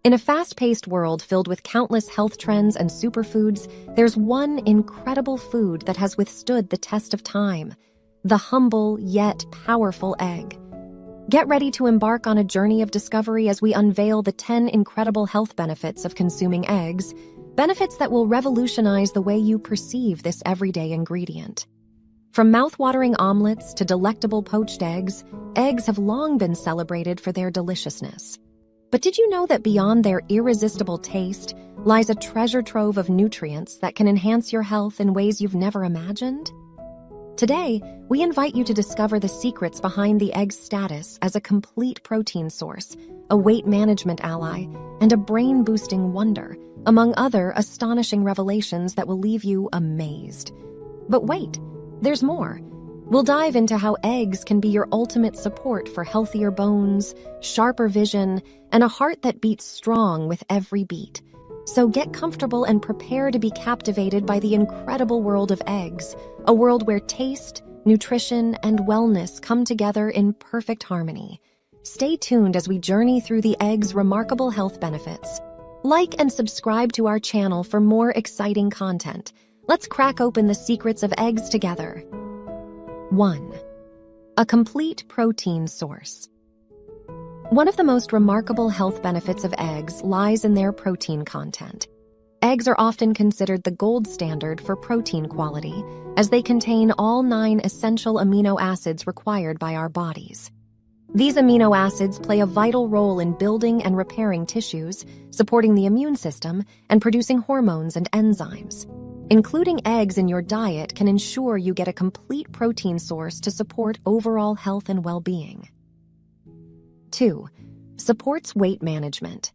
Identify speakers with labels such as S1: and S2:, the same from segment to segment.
S1: In a fast-paced world filled with countless health trends and superfoods, there's one incredible food that has withstood the test of time: the humble yet powerful egg. Get ready to embark on a journey of discovery as we unveil the 10 incredible health benefits of consuming eggs, benefits that will revolutionize the way you perceive this everyday ingredient. From mouth-watering omelets to delectable poached eggs have long been celebrated for their deliciousness. But did you know that beyond their irresistible taste lies a treasure trove of nutrients that can enhance your health in ways you've never imagined? Today, we invite you to discover the secrets behind the egg's status as a complete protein source, a weight management ally, and a brain-boosting wonder, among other astonishing revelations that will leave you amazed. But wait, there's more. We'll dive into how eggs can be your ultimate support for healthier bones, sharper vision, and a heart that beats strong with every beat. So get comfortable and prepare to be captivated by the incredible world of eggs, a world where taste, nutrition, and wellness come together in perfect harmony. Stay tuned as we journey through the egg's remarkable health benefits. Like and subscribe to our channel for more exciting content. Let's crack open the secrets of eggs together. 1. A complete protein source. One of the most remarkable health benefits of eggs lies in their protein content. Eggs are often considered the gold standard for protein quality, as they contain all 9 essential amino acids required by our bodies. These amino acids play a vital role in building and repairing tissues, supporting the immune system, and producing hormones and enzymes. Including eggs in your diet can ensure you get a complete protein source to support overall health and well-being. 2. Supports weight management.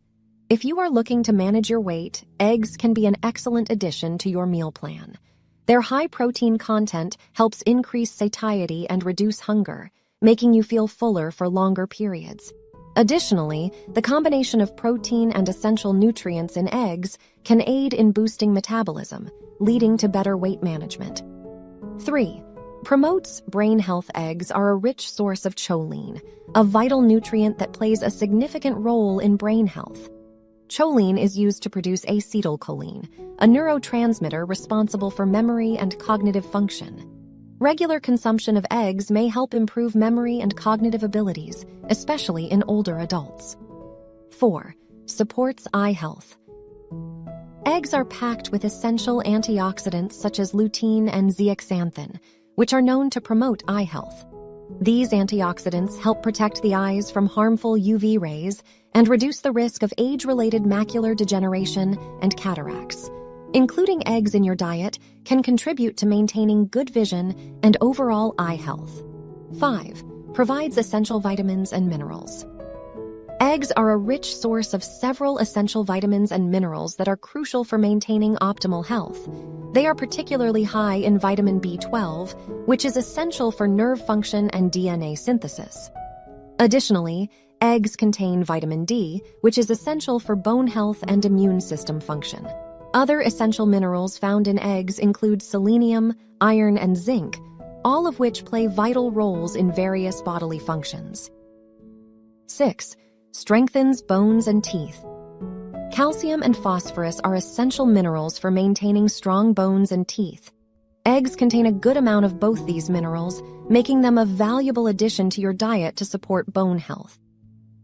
S1: If you are looking to manage your weight, eggs can be an excellent addition to your meal plan. Their high protein content helps increase satiety and reduce hunger, making you feel fuller for longer periods. Additionally, the combination of protein and essential nutrients in eggs can aid in boosting metabolism, leading to better weight management. 3. Promotes brain health. Eggs are a rich source of choline, a vital nutrient that plays a significant role in brain health. Choline is used to produce acetylcholine, a neurotransmitter responsible for memory and cognitive function. Regular consumption of eggs may help improve memory and cognitive abilities, especially in older adults. 4. Supports eye health. Eggs are packed with essential antioxidants such as lutein and zeaxanthin, which are known to promote eye health. These antioxidants help protect the eyes from harmful UV rays and reduce the risk of age-related macular degeneration and cataracts. Including eggs in your diet can contribute to maintaining good vision and overall eye health. 5. Provides essential vitamins and minerals. Eggs are a rich source of several essential vitamins and minerals that are crucial for maintaining optimal health. They are particularly high in vitamin B12, which is essential for nerve function and DNA synthesis. Additionally, eggs contain vitamin D, which is essential for bone health and immune system function. Other essential minerals found in eggs include selenium, iron, and zinc, all of which play vital roles in various bodily functions. 6. Strengthens bones and teeth. Calcium and phosphorus are essential minerals for maintaining strong bones and teeth. Eggs contain a good amount of both these minerals, making them a valuable addition to your diet to support bone health.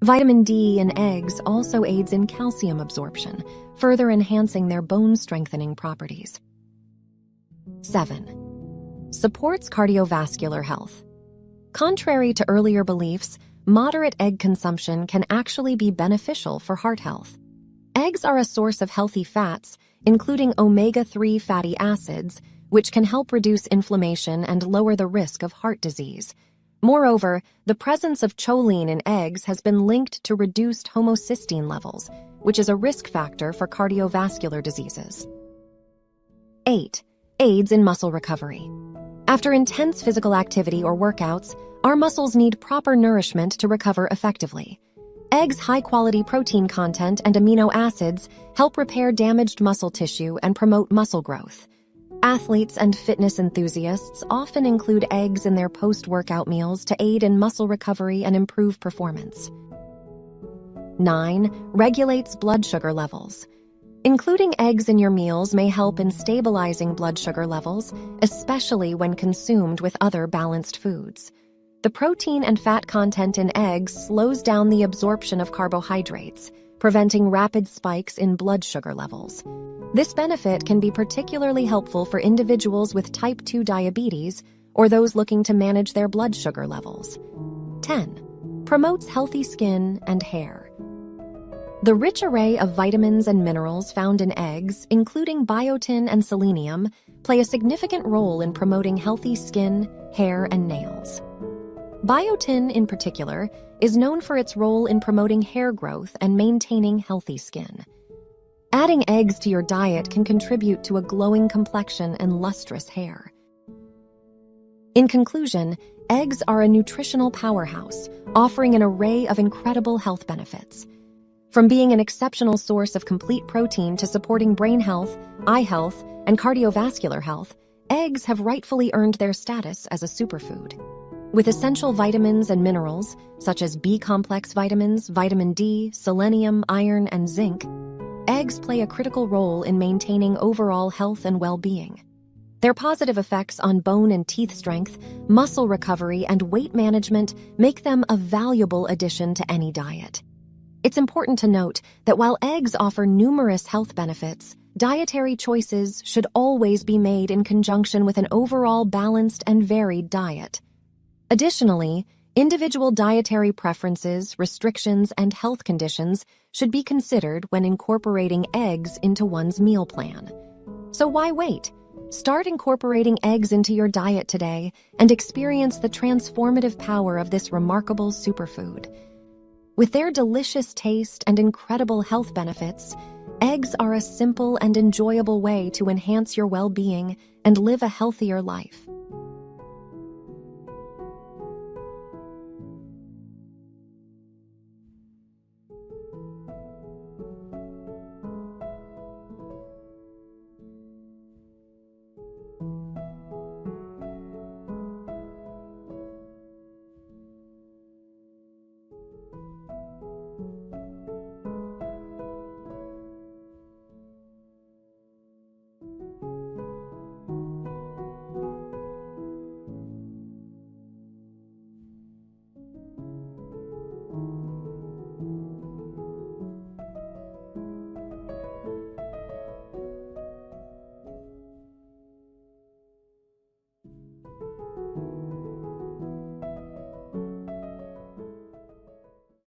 S1: Vitamin D in eggs also aids in calcium absorption, further enhancing their bone-strengthening properties. 7. Supports cardiovascular health. Contrary to earlier beliefs, moderate egg consumption can actually be beneficial for heart health. Eggs are a source of healthy fats, including omega-3 fatty acids, which can help reduce inflammation and lower the risk of heart disease. Moreover, the presence of choline in eggs has been linked to reduced homocysteine levels, which is a risk factor for cardiovascular diseases. 8. Aids in muscle recovery. After intense physical activity or workouts, our muscles need proper nourishment to recover effectively. Eggs' high-quality protein content and amino acids help repair damaged muscle tissue and promote muscle growth. Athletes and fitness enthusiasts often include eggs in their post-workout meals to aid in muscle recovery and improve performance. 9. Regulates blood sugar levels. Including eggs in your meals may help in stabilizing blood sugar levels, especially when consumed with other balanced foods. The protein and fat content in eggs slows down the absorption of carbohydrates, preventing rapid spikes in blood sugar levels. This benefit can be particularly helpful for individuals with type 2 diabetes or those looking to manage their blood sugar levels. 10. Promotes healthy skin and hair. The rich array of vitamins and minerals found in eggs, including biotin and selenium, play a significant role in promoting healthy skin, hair, and nails. Biotin, in particular, is known for its role in promoting hair growth and maintaining healthy skin. Adding eggs to your diet can contribute to a glowing complexion and lustrous hair. In conclusion, eggs are a nutritional powerhouse, offering an array of incredible health benefits. From being an exceptional source of complete protein to supporting brain health, eye health, and cardiovascular health, eggs have rightfully earned their status as a superfood. With essential vitamins and minerals, such as B-complex vitamins, vitamin D, selenium, iron, and zinc, eggs play a critical role in maintaining overall health and well-being. Their positive effects on bone and teeth strength, muscle recovery, and weight management make them a valuable addition to any diet. It's important to note that while eggs offer numerous health benefits, dietary choices should always be made in conjunction with an overall balanced and varied diet. Additionally, individual dietary preferences, restrictions, and health conditions should be considered when incorporating eggs into one's meal plan. So why wait? Start incorporating eggs into your diet today and experience the transformative power of this remarkable superfood. With their delicious taste and incredible health benefits, eggs are a simple and enjoyable way to enhance your well-being and live a healthier life.